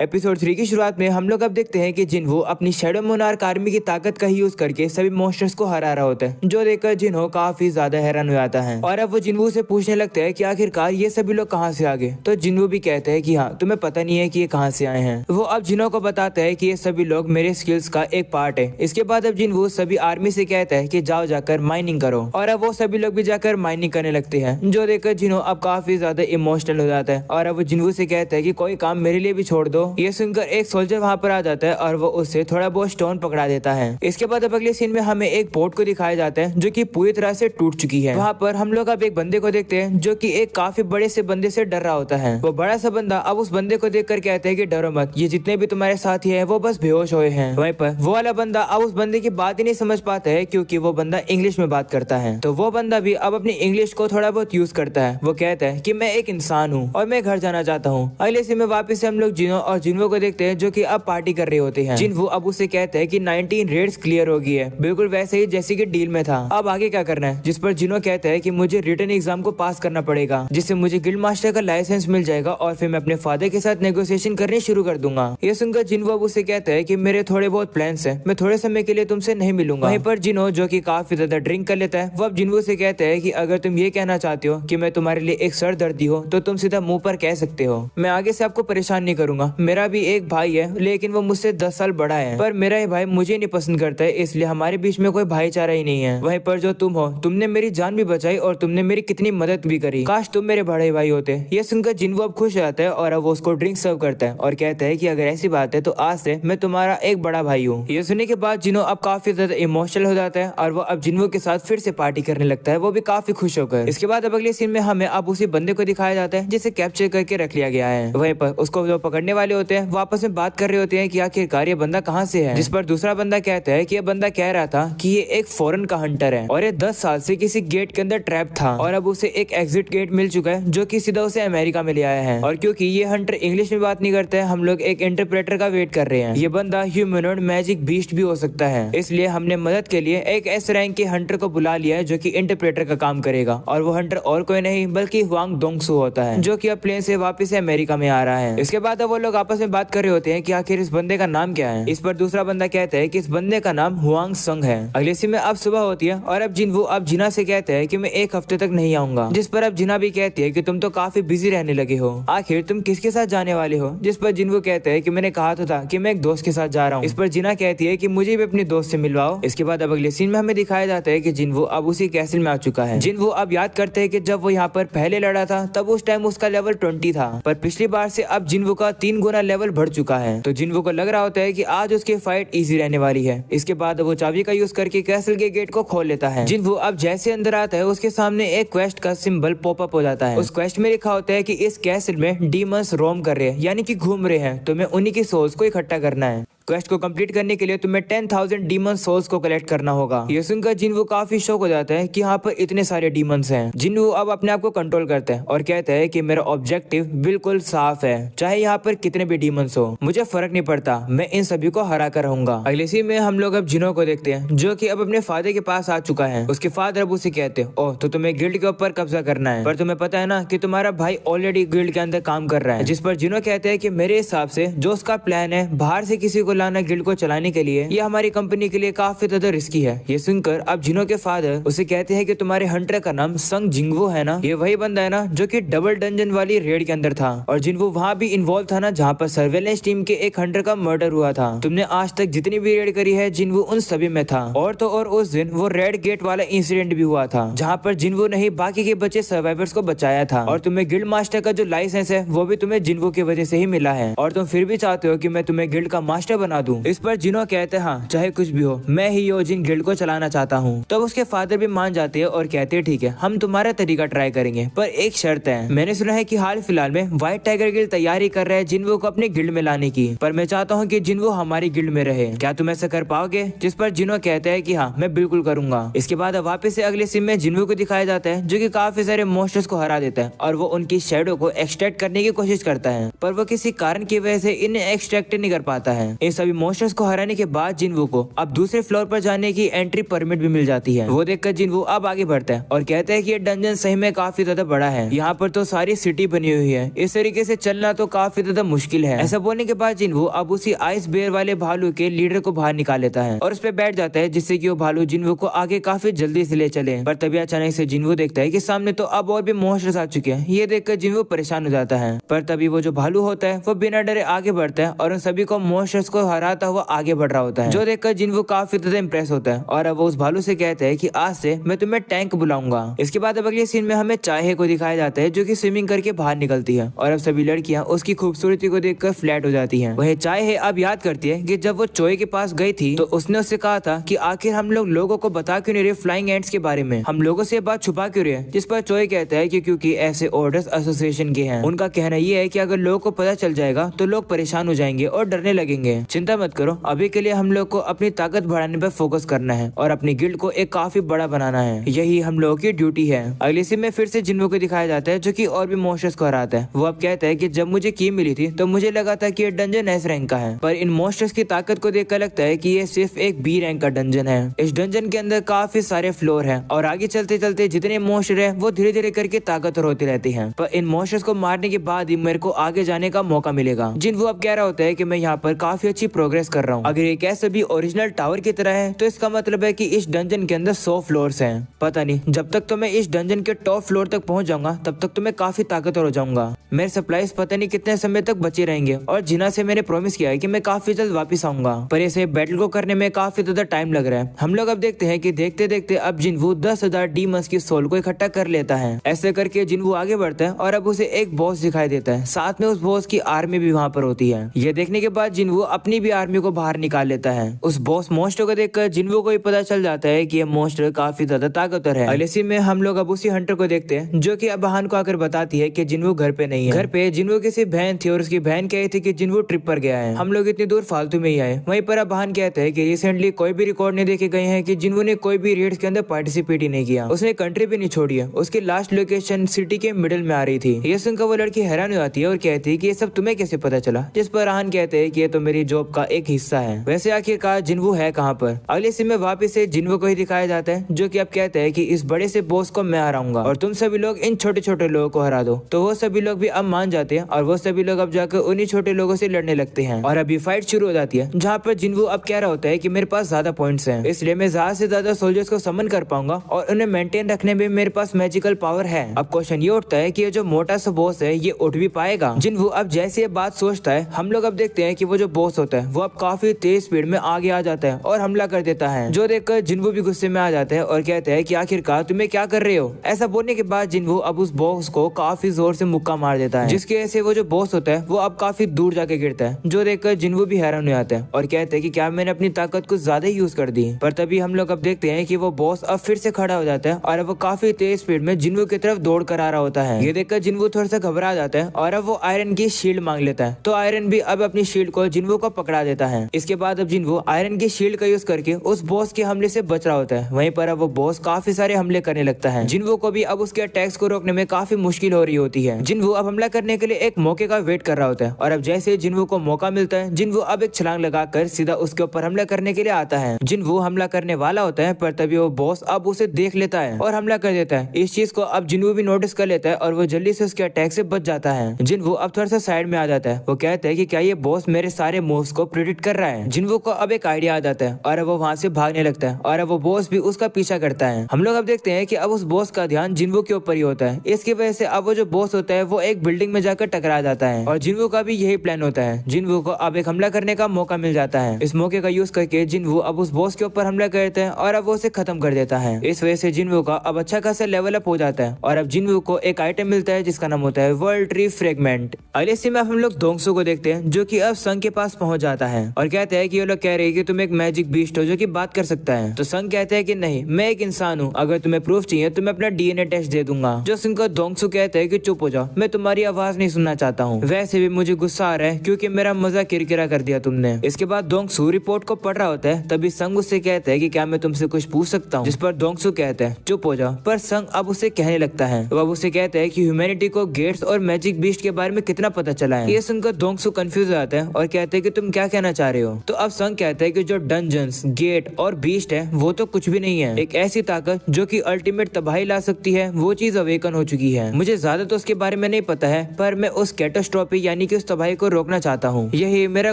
Episode 3 की शुरुआत में हम लोग अब देखते हैं कि जिन्हो अपनी शैडो मोनार्क आर्मी की ताकत का ही यूज करके सभी मॉन्स्टर्स को हरा रहा होता है, जो देखकर जिन्हो काफी ज्यादा हैरान हो जाता है। और अब वो जिन्हो से पूछने लगता है कि आखिरकार ये सभी लोग कहाँ से आ गए। तो जिन्हो भी कहते हैं कि हाँ, तुम्हें पता नहीं है कि ये कहाँ से आए हैं। वो अब जिन्हो को बताता है कि ये सभी लोग मेरे स्किल्स का एक पार्ट है। इसके बाद अब जिन्हो सभी आर्मी से कहता है कि जाओ जाकर माइनिंग करो। और अब वो सभी लोग भी जाकर माइनिंग करने लगते हैं, जो देखकर जिन्हो अब काफी ज्यादा इमोशनल हो जाता है। और अब वो जिन्हो से कहता है कि कोई काम मेरे लिए भी छोड़ दो। ये सुनकर एक सोल्जर वहाँ पर आ जाता है और वो उससे थोड़ा बहुत स्टोन पकड़ा देता है। इसके बाद अब अगले सीन में हमें एक बोट को दिखाया जाता है जो कि पूरी तरह से टूट चुकी है। वहाँ पर हम लोग अब एक बंदे को देखते हैं जो कि एक काफी बड़े से बंदे से डर रहा होता है। वो बड़ा सा बंदा अब उस बंदे को देखकर कहता है कि डरो मत, ये जितने भी तुम्हारे साथी हैं वो बस बेहोश हुए हैं। वहीं पर वो वाला बंदा अब उस बंदे की बात ही नहीं समझ पाता है, क्योंकि वो बंदा इंग्लिश में बात करता है। तो वो बंदा भी अब अपनी इंग्लिश को थोड़ा बहुत यूज करता है। वो कहता है कि मैं एक इंसान हूँ और मैं घर जाना चाहता हूँ। अगले सीन में वापस से हम लोग जिन्हो और जिन्हो को देखते हैं जो कि अब पार्टी कर रहे होते हैं। जिन्हो अब उसे कहते हैं कि 19 रेड्स क्लियर हो गई है, बिल्कुल वैसे ही जैसे कि डील में था। अब आगे क्या करना है? जिस पर जिन्हो कहता है कि मुझे रिटन एग्जाम को पास करना पड़ेगा, जिससे मुझे गिल्ड मास्टर का लाइसेंस मिल जाएगा और फिर मैं अपने फादर के साथ नेगोशिएशन करनी शुरू कर दूंगा। ये सुनकर जिन्हो अब उसे कहता है कि मेरे थोड़े बहुत प्लान्स हैं, मैं थोड़े समय के लिए तुमसे नहीं मिलूंगा। वहीं पर जिन्हो जो कि काफी ज्यादा ड्रिंक कर लेता है, वो अब जिन्हो से कहता है कि अगर तुम ये कहना चाहते हो कि मैं तुम्हारे लिए एक सरदर्दी हो तो तुम सीधा मुंह पर कह सकते हो। मैं आगे से आपको परेशान नहीं करूंगा। मेरा भी एक भाई है, लेकिन वो मुझसे 10 साल बड़ा है, पर मेरा ये भाई मुझे नहीं पसंद करता है, इसलिए हमारे बीच में कोई भाईचारा ही नहीं है। वहीं पर जो तुम हो, तुमने मेरी जान भी बचाई और तुमने मेरी कितनी मदद भी करी। काश तुम मेरे बड़े भाई होते। ये सुनकर जिन्हो अब खुश रहता है और अब वो उसको ड्रिंक सर्व करता है और कहता है कि अगर ऐसी बात है तो आज से मैं तुम्हारा एक बड़ा भाई हूँ। ये सुनने के बाद जिन्हो अब काफी ज्यादा इमोशनल हो जाता है और वो अब जिन्हो के साथ फिर से पार्टी करने लगता है, वो भी काफी खुश होकर। इसके बाद अब अगले सीन में हमें अब उसी बंदे को दिखाया जाता है जिसे कैप्चर करके रख लिया गया है। वहीं पर उसको जो पकड़ने वाले होते हैं वो आपस में बात कर रहे होते हैं कि आखिरकार ये बंदा कहाँ से है। जिस पर दूसरा बंदा कहता है कि ये बंदा कह रहा था कि ये एक फॉरेन का हंटर है और ये 10 साल से किसी गेट के अंदर ट्रैप था और अब उसे एक एग्जिट गेट मिल चुका है जो कि सीधा उसे अमेरिका में ले आया है। और क्योंकि ये हंटर इंग्लिश में बात नहीं करता है, हम लोग एक इंटरप्रेटर का वेट कर रहे हैं। ये बंदा ह्यूमनॉइड मैजिक बीस्ट भी हो सकता है, इसलिए हमने मदद के लिए एक एस रैंक के हंटर को बुला लिया है जो कि इंटरप्रेटर का काम करेगा। और वो हंटर और कोई नहीं बल्कि हुआंग दोंगसू होता है, जो कि अब प्लेन से वापस अमेरिका में आ रहा है। इसके बाद वो लोग आपस में बात कर रहे होते हैं कि आखिर इस बंदे का नाम क्या है। इस पर दूसरा बंदा कहता है कि इस बंदे का नाम हुआंग संग है। अगले सीन में अब सुबह होती है और अब जिन्हो अब जिना से कहते हैं कि मैं एक हफ्ते तक नहीं आऊंगा। जिस पर अब जिना भी कहती है कि तुम तो काफी बिजी रहने लगे हो, आखिर तुम किसके साथ जाने वाले हो। जिस पर जिन्हो कहते हैं कि मैंने कहा तो था कि मैं एक दोस्त के साथ जा रहा हूँ। इस पर जिना कहती है कि मुझे भी अपने दोस्त से मिलवाओ। इसके बाद अब अगले सीन में हमें दिखाया जाता है कि जिन्हो अब उसी कैसल में आ चुका है। जिन्हो अब याद करते हैं कि जब वो यहाँ पर पहले लड़ा था तब उस टाइम उसका लेवल 20 था, पर पिछली बार से अब जिन्हो का 3 गुना लेवल बढ़ चुका है। तो जिन्हो को लग रहा होता है कि आज उसकी फाइट इजी रहने वाली है। इसके बाद वो चाबी का यूज करके कैसल के गेट को खोल लेता है। जिन्हो अब जैसे अंदर आता है उसके सामने एक क्वेस्ट का सिंबल पॉपअप हो जाता है। उस क्वेस्ट में लिखा होता है कि इस कैसल में डीमंस रोम कर रहे हैं, यानी कि घूम रहे हैं, तो मैं उन्हीं की सोल्स को इकट्ठा करना है। क्वेस्ट को कंप्लीट करने के लिए तुम्हें 10,000 डीमन सोल्स को कलेक्ट करना होगा। ये सुनकर जिन्हो काफी शौक हो जाता है कि यहाँ पर इतने सारे डीमंस हैं। जिन्हो अब अपने आप को कंट्रोल करता है और कहता है कि मेरा ऑब्जेक्टिव बिल्कुल साफ है, चाहे यहाँ पर कितने भी डीमंस हो, मुझे फर्क नहीं पड़ता, मैं इन सभी को हरा कर रहूंगा। अगले सीन में हम लोग अब जिन्हो को देखते हैं जो कि अब अपने फादर के पास आ चुका है। उसके फादर अब उसे कहते हैं, ओह तो तुम्हें गिल्ड के ऊपर कब्जा करना है, पर तुम्हें पता है ना कि तुम्हारा भाई ऑलरेडी गिल्ड के अंदर काम कर रहा है। जिस पर जिन्हो कहते हैं कि मेरे हिसाब से जो उसका प्लान है बाहर से किसी को लाना गिल्ड को चलाने के लिए, ये हमारी कंपनी के लिए काफी ज्यादा रिस्की है। ये सुनकर अब जिन्हो के फादर उसे कहते हैं कि तुम्हारे हंटर का नाम संग जिंगवो है ना, ये वही बंदा है ना जो कि डबल डंजन वाली रेड के अंदर था और जिन्हो वहाँ भी इन्वॉल्व था ना, जहाँ पर सर्वेलेंस टीम के एक हंटर का मर्डर हुआ था। तुमने आज तक जितनी भी रेड करी है जिन्हो उन सभी में था। और तो और उस दिन वो रेड गेट वाला इंसिडेंट भी हुआ था जहाँ पर जिन्हो ने ही बाकी के बचे सर्वाइवर्स को बचाया था। और तुम्हें गिल्ड मास्टर का जो लाइसेंस है वो भी तुम्हें जिन्हो की वजह से ही मिला है और तुम फिर भी चाहते हो कि मैं तुम्हें गिल्ड का मास्टर बना दूं। इस पर जिन्हो कहते हैं हाँ चाहे कुछ भी हो, मैं ही योजिन गिल्ड को चलाना चाहता हूँ। तब उसके फादर भी मान जाते हैं और कहते हैं ठीक है, हम तुम्हारा तरीका ट्राई करेंगे, पर एक शर्त है। मैंने सुना है कि हाल फिलहाल में व्हाइट टाइगर गिल्ड तैयारी कर रहा है जिन्हो को अपने गिल्ड में लाने की, पर मैं चाहता हूँ कि जिन्हो हमारी गिल्ड में रहे, क्या तुम ऐसा कर पाओगे। जिस पर जिन्हो कहते हैं कि हाँ मैं बिल्कुल करूंगा। इसके बाद वापस से अगले सीन में जिन्हो को दिखाया जाता है जो कि काफी सारे मॉन्स्टर्स को हरा देता है और वो उनकी शैडो को एक्सट्रैक्ट करने की कोशिश करता है, पर वो किसी कारण की वजह से इन्हें एक्सट्रैक्ट नहीं कर पाता है। इन सभी मॉन्स्टर्स को हराने के बाद जिनवू को अब दूसरे फ्लोर पर जाने की एंट्री परमिट भी मिल जाती है। वो देखकर जिनवू अब आगे बढ़ता है और कहता है कि ये डंजन सही में काफी ज्यादा बड़ा है, यहाँ पर तो सारी सिटी बनी हुई है, इस तरीके से चलना तो काफी ज्यादा मुश्किल है। ऐसा बोलने के बाद जिनवू अब उसी आइस बेयर वाले भालू के लीडर को बाहर निकाल लेता है और उस पर बैठ जाता है, जिससे कि वो भालू जिनवू को आगे काफी जल्दी से ले चले। पर तभी अचानक से जिनवू देखता है कि सामने तो अब और भी मॉन्स्टर्स आ चुके हैं। ये देखकर जिनवू परेशान हो जाता है, पर तभी वो जो भालू होता है वो बिना डरे आगे बढ़ता है और उन सभी को मॉन्स्टर्स को हराता हुआ आगे बढ़ रहा होता है, जो देखकर जिनवू काफी ज्यादा इंप्रेस होता है और अब वो उस भालू से कहता है कि आज से मैं तुम्हें टैंक बुलाऊंगा। इसके बाद अब अगले सीन में हमें चाहे को दिखाया जाता है, जो कि स्विमिंग करके बाहर निकलती है और अब सभी लड़कियां उसकी खूबसूरती को देखकर फ्लैट हो जाती हैं। वही चाहे अब याद करती है कि जब वो चोए के पास गई थी तो उसने उससे कहा था कि आखिर हम लोगों को बता क्यों नहीं रहे फ्लाइंग एंट्स के बारे में, हम लोगों से बात छुपा क्यों रहे। जिस पर चोए कहता है कि क्योंकि ऐसे ऑर्डर्स एसोसिएशन के हैं, उनका कहना ये है कि अगर लोगों को पता चल जाएगा तो लोग परेशान हो जाएंगे और डरने लगेंगे। चिंता मत करो, अभी के लिए हम लोग को अपनी ताकत बढ़ाने पर फोकस करना है और अपनी गिल्ड को एक काफी बड़ा बनाना है, यही हम लोगों की ड्यूटी है। अगले सीन में फिर से जिन्वू को दिखाया जाता है, जो कि और भी मॉन्स्टर्स को हराता है। वो अब कहता है कि जब मुझे की मिली थी तो मुझे लगा था कि ये डंजन एस रैंक का है, पर इन मॉन्स्टर्स की ताकत को देखकर लगता है कि ये सिर्फ एक बी रैंक का डंजन है। इस डंजन के अंदर काफी सारे फ्लोर हैं और आगे चलते चलते जितने मॉन्स्टर है वो धीरे धीरे करके ताकतवर होती रहती हैं, पर इन मॉन्स्टर्स को मारने के बाद ही मेरे को आगे जाने का मौका मिलेगा। जिन्वू अब कह रहा होता है कि मैं यहाँ पर काफी अच्छी प्रोग्रेस कर रहा हूँ। अगर ये कैसे भी ओरिजिनल टावर की तरह है तो इसका मतलब है कि इस डंजन के अंदर 100 फ्लोर्स हैं। पता नहीं, जब तक तो मैं इस डंजन के टॉप फ्लोर तक पहुंच जाऊंगा तब तक तो मैं काफी ताकतवर हो जाऊंगा। मेरे सप्लाईज पता नहीं कितने समय तक बचे रहेंगे और जिना से मैंने प्रॉमिस किया है कि मैं काफी जल्द वापस आऊंगा, पर इसे बैटल को करने में काफी ज्यादा टाइम लग रहा है। हम लोग अब देखते हैं कि देखते देखते अब जिन्वू 10,000 डीमंस की सोल को इकट्ठा कर लेता है। ऐसे करके जिन्वू आगे बढ़ता है और अब उसे एक बॉस दिखाई देता है, साथ में उस बॉस की आर्मी भी वहाँ पर होती है। ये देखने के बाद जिन्वू अपनी भी आर्मी को बाहर निकाल लेता है। उस बॉस मॉन्स्टर को देखकर जिन्वू को भी पता चल जाता है कि ये मॉन्स्टर काफी ज्यादा ताकतवर है। अगले सीन में हम लोग अब उसी हंटर को देखते हैं, जो कि अब बहन को आकर बताती है कि जिन्वू घर पे नहीं है। घर पे जिन्वू की सिर्फ बहन थी और उसकी बहन कही थी कि जिन्वू ट्रिप पर गया है, हम लोग इतनी दूर फालतू में ही आए। वहीं पर अब बहन कहते हैं कि रिसेंटली कोई भी रिकॉर्ड नहीं देखे गए हैं कि जिन्वू ने कोई भी रेड्स के अंदर पार्टिसिपेट ही नहीं किया, उसने कंट्री भी नहीं छोड़ी है, उसकी लास्ट लोकेशन सिटी के मिडिल में आ रही थी। ये सुनकर वो लड़की हैरान हो जाती है और कहती है कि ये सब तुम्हें कैसे पता चला, जिस पर आहन कहते हैं कि ये तो मेरी जॉब का एक हिस्सा है। वैसे आखिरकार जिन्वू है कहाँ पर। अगले सीन में वापस से जिन्वू को ही दिखाया जाता है, जो कि अब कहते हैं कि इस बड़े से बॉस को मैं हराऊंगा और तुम सभी लोग इन छोटे छोटे लोगों को हरा दो। तो वो सभी लोग भी अब मान जाते हैं और वो सभी लोग अब जाकर उन्हीं छोटे लोगों से लड़ने लगते हैं और अभी फाइट शुरू हो जाती है, जहाँ पर जिन्वू अब कह रहा होता है कि मेरे पास ज्यादा पॉइंट्स हैं, इसलिए मैं ज्यादा से ज्यादा सोल्जर्स को समन कर पाऊंगा और उन्हें मेंटेन रखने में मेरे पास मैजिकल पावर है। अब क्वेश्चन ये उठता है कि ये जो मोटा सा बॉस है ये उठ भी पाएगा। जिन्वू अब जैसे ये बात सोचता है, हम लोग अब देखते हैं कि वो जो बॉस होता है वो अब काफी तेज स्पीड में आगे आ जाता है और हमला कर देता है, जो देखकर जिन्वू भी गुस्से में आ जाता है और कहता है कि आखिरकार तुम्हें क्या कर रहे हो। ऐसा बोलने के बाद जिन्वू अब उस बॉस को काफी जोर से मुक्का मार देता है, जिसकी वजह से वो जो बॉस होता है वो अब काफी दूर जाके गिरता है, जो देखकर जिन्वू भी हैरान हो जाता है और कहते हैं कि क्या मैंने अपनी ताकत कुछ ज्यादा ही यूज कर दी। पर तभी हम लोग अब देखते हैं कि वो बॉस अब फिर से खड़ा हो जाता है और अब वो काफी तेज स्पीड में जिन्वू की तरफ दौड़ कर आ रहा होता है। ये देखकर जिन्वू थोड़ा सा घबरा जाता है और अब वो आयरन की शील्ड मांग लेता है, तो आयरन भी अब अपनी शील्ड को जिन्वू को पकड़ा देता है। इसके बाद अब जिन्वू आयरन की शील्ड का यूज करके उस बॉस के हमले से बच रहा होता है। वहीं पर अब वो बॉस काफी सारे हमले करने लगता है। जिन्वू को भी अब उसके अटैक्स को रोकने में काफी मुश्किल हो रही होती है। जिन्वू अब हमला करने के लिए एक मौके का वेट कर रहा होता है और अब जैसे जिन्वू को मौका मिलता है, जिन्वू अब एक छलांग लगाकर सीधा उसके ऊपर हमला करने के लिए आता है। जिन्वू हमला करने वाला होता है, पर तभी वो बॉस अब उसे देख लेता है और हमला कर देता है। इस चीज को अब जिन्वू भी नोटिस कर लेता है और वो जल्दी से उसके अटैक से बच जाता है। जिन्वू अब थोड़ा सा साइड में आ जाता है। वो कहता है कि क्या ये बॉस मेरे सारे मूव्स को प्रेडिक्ट कर रहा है। जिन्वू को अब एक आइडिया आ जाता है और वो वहाँ से भागने लगता है और अब वो बॉस भी उसका पीछा करता है। हम लोग अब देखते हैं कि अब उस बॉस का ध्यान जिन्वू के ऊपर ही होता है। इसकी वजह से अब वो जो बॉस होता है वो एक बिल्डिंग में जाकर टकरा जाता है और जिन्वू का भी यही प्लान होता है। जिन्वू को अब एक हमला करने का मौका मिल जाता है। इस मौके का यूज करके जिन्वू अब उस बॉस के ऊपर हमला करता है और अब वो उसे खत्म कर देता है। इस वजह से जिन्वू का अब अच्छा खासा लेवल अप हो जाता है और अब जिन्वू को एक आइटम मिलता है जिसका नाम होता है वर्ल्ड ट्री फ्रेगमेंट। अगले सीन में हम लोग दोंगसू को देखते हैं, जो कि अब संग के पास पहुंच जाता है और कहते हैं कि ये लोग कह रहे हैं कि तुम एक मैजिक बीस्ट हो जो कि बात कर सकता है। तो संग कहते हैं कि नहीं, मैं एक इंसान हूँ, अगर तुम्हें प्रूफ चाहिए तो मैं अपना डीएनए टेस्ट दे दूंगा। जो संग को दोंगसू कहते हैं कि चुप हो जाओ, मैं तुम्हारी आवाज नहीं सुनना चाहता हूँ। वैसे भी मुझे गुस्सा आ रहा है क्योंकि मेरा मजा किरकिरा कर दिया तुमने। इसके बाद दोंगसू रिपोर्ट को पढ़ रहा होता है, तभी संग उससे कहता है कि क्या मैं तुमसे कुछ पूछ सकता हूँ, जिस पर दोंगसू कहता है चुप हो जाओ। पर संग अब उसे कहने लगता है, तो अब उसे कहता है कि ह्यूमैनिटी को गेट्स और मैजिक बीस्ट के बारे में कितना पता चला है। ये सुनकर दोंगसू कंफ्यूज हो जाता है और कहते हैं कि तुम क्या कहना चाह रहे हो? तो अब संग कहता है कि जो डंजन्स, गेट और बीस्ट है वो तो कुछ भी नहीं है। एक ऐसी ताकत जो कि अल्टीमेट तबाही ला सकती है, वो चीज अवेकन हो चुकी है। मुझे ज्यादा तो उसके बारे में नहीं पता है, पर मैं उस कैटास्ट्रॉफी यानी कि उस तबाही को रोकना चाहता हूँ। यही मेरा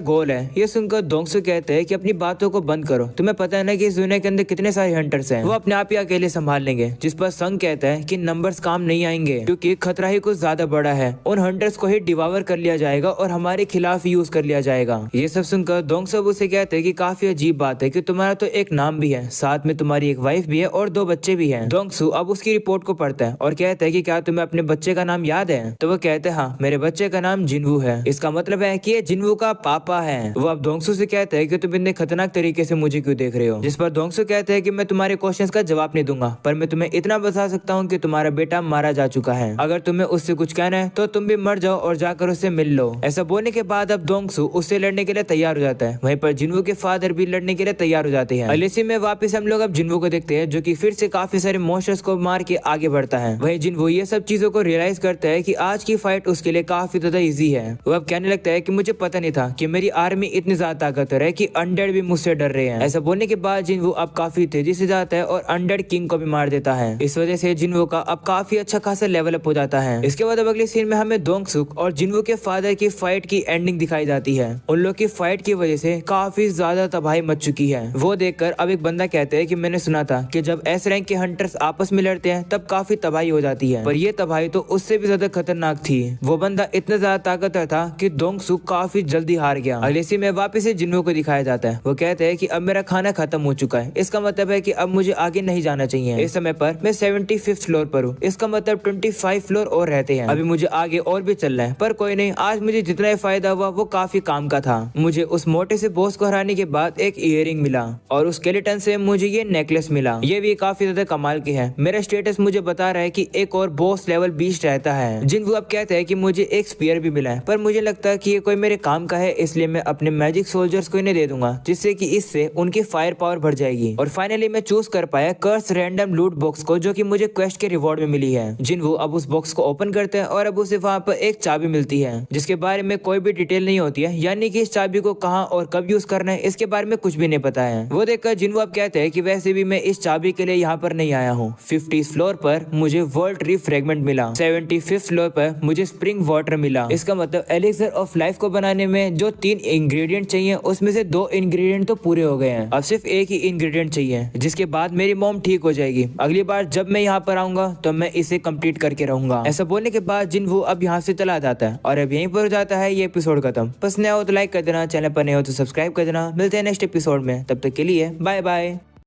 गोल है। ये सुनकर दोंगसू कहते हैं कि अपनी बातों को बंद करो, तुम्हें पता है ना कि इस दुनिया के अंदर कितने सारे हंटर्स हैं, वो अपने आप ही अकेले संभाल लेंगे। जिस पर संग कहता है कि नंबर्स काम नहीं आएंगे, क्योंकि खतरा ही कुछ ज्यादा बड़ा है। उन हंटर्स को ही डिवावर कर लिया जाएगा और हमारे खिलाफ यूज कर लिया जाएगा। ये सब सुनकर दोंगसू उसे कहते हैं कि काफी अजीब बात है कि तुम्हारा तो एक नाम भी है, साथ में तुम्हारी एक वाइफ भी है और 2 बच्चे भी हैं। दोंगसू अब उसकी रिपोर्ट को पढ़ता है और कहता है कि क्या तुम्हें अपने बच्चे का नाम याद है? तो वो कहते हैं हाँ, मेरे बच्चे का नाम जिनवू है। इसका मतलब है कि ये जिनवू का पापा है। वो अब दोंगसू से कहता है कि तुम इतने खतरनाक तरीके से मुझे क्यों देख रहे हो? जिस पर दोंगसू कहते हैं कि मैं तुम्हारे क्वेश्चंस का जवाब नहीं दूंगा, पर मैं तुम्हें इतना बता सकता हूँ कि तुम्हारा बेटा मारा जा चुका है। अगर तुम्हें उससे कुछ कहना है तो तुम भी मर जाओ और जाकर उससे मिल लो। ऐसा बोलने के बाद अब दोंगसू उससे लड़ने के लिए तैयार हो जाता है। वहीं पर जिनवू के फादर भी लड़ने के लिए तैयार हो जाते हैं। अलिसी में वापस हम लोग अब जिनवू को देखते हैं, जो कि फिर से काफी सारे मॉन्स्टर्स को मार के आगे बढ़ता है। वहीं जिनवू ये सब चीजों को रियलाइज करता है कि आज की फाइट उसके लिए काफी ज्यादा इजी है। वो अब कहने लगता है कि मुझे पता नहीं था कि मेरी आर्मी इतनी ज्यादा ताकतवर है कि अनडेड भी मुझसे डर रहे हैं। ऐसा बोलने के बाद जिनवू अब काफी तेजी से जाता है और अनडेड किंग को भी मार देता है। इस वजह से जिनवू का अब काफी अच्छा खासा लेवल अप हो जाता है। इसके बाद अब अगले सीन में हमें दोंगसुक और जिनवू के फादर की फाइट की एंडिंग दिखाई जाती है। उन लोग की फाइट की वजह से काफी ज्यादा तबाही मच चुकी है। वो देखकर अब एक बंदा कहते हैं कि मैंने सुना था कि जब एस रैंक के हंटर्स आपस में लड़ते हैं तब काफी तबाही हो जाती है, पर ये तबाही तो उससे भी ज्यादा खतरनाक थी। वो बंदा इतना ज्यादा ताकतवर था कि दोंगसुक काफी जल्दी हार गया। अगले सीन में वापस से जिनवू को दिखाया जाता है। वो कहते हैं कि अब मेरा खाना खत्म हो चुका है, इसका मतलब है कि अब मुझे आगे नहीं जाना चाहिए। इस समय पर मैं 75th फ्लोर पर हूँ, इसका मतलब 25 फ्लोर और रहते हैं। अभी मुझे आगे और भी चलना है, पर कोई नहीं, आज मुझे जितना फायदा हुआ वो काफी काम का था। मुझे उस मोटे से बॉस को हराने के बाद एक इयररिंग मिला और उस स्केलेटन से मुझे ये नेकलेस मिला। ये भी काफी ज्यादा कमाल के है। मेरा स्टेटस मुझे बता रहा है कि एक और बॉस लेवल 20 रहता है। जिनवू अब कहते हैं कि मुझे एक स्पीयर भी मिला है, पर मुझे लगता है कि ये कोई मेरे काम का है, इसलिए मैं अपने मैजिक सोल्जर्स को इन्हें दे दूंगा, जिससे कि इससे उनकी फायर पावर बढ़ जाएगी। और फाइनली मैं चूज कर पाया कर्स रैंडम लूट बॉक्स को, जो कि मुझे क्वेस्ट के रिवॉर्ड में मिली है। जिनवू अब उस बॉक्स को ओपन करते हैं और अब उसे वहाँ पर एक चाबी मिलती है, जिसके बारे में कोई भी डिटेल नहीं होती है, यानी कि इस चाबी को कहाँ और कब यूज करना है इसके बारे में कुछ भी नहीं पता है। वो देखकर जिनवू अब कहते हैं कि वैसे भी मैं इस चाबी के लिए यहाँ पर नहीं आया हूँ। 50th फ्लोर पर मुझे वर्ल्ड ट्री फ्रेगमेंट मिला, 75th फ्लोर पर मुझे स्प्रिंग वाटर मिला। इसका मतलब एलिक्सर ऑफ लाइफ को बनाने में जो 3 इंग्रेडिएंट चाहिए उसमें से 2 इंग्रेडिएंट तो पूरे हो गए हैं। अब सिर्फ एक ही इंग्रेडिएंट चाहिए, जिसके बाद मेरी मॉम ठीक हो जाएगी। अगली बार जब मैं यहाँ पर आऊंगा तो मैं इसे कंप्लीट करके रहूंगा। ऐसा बोलने के बाद जिनवू अब यहाँ से चला जाता है और अब यहीं पर हो जाता है ये एपिसोड खत्म। पसंद आया हो तो लाइक कर देना, चैनल पर नए हो तो सब्सक्राइब कर देना। मिलते हैं नेक्स्ट एपिसोड में, तब तक के लिए बाय बाय।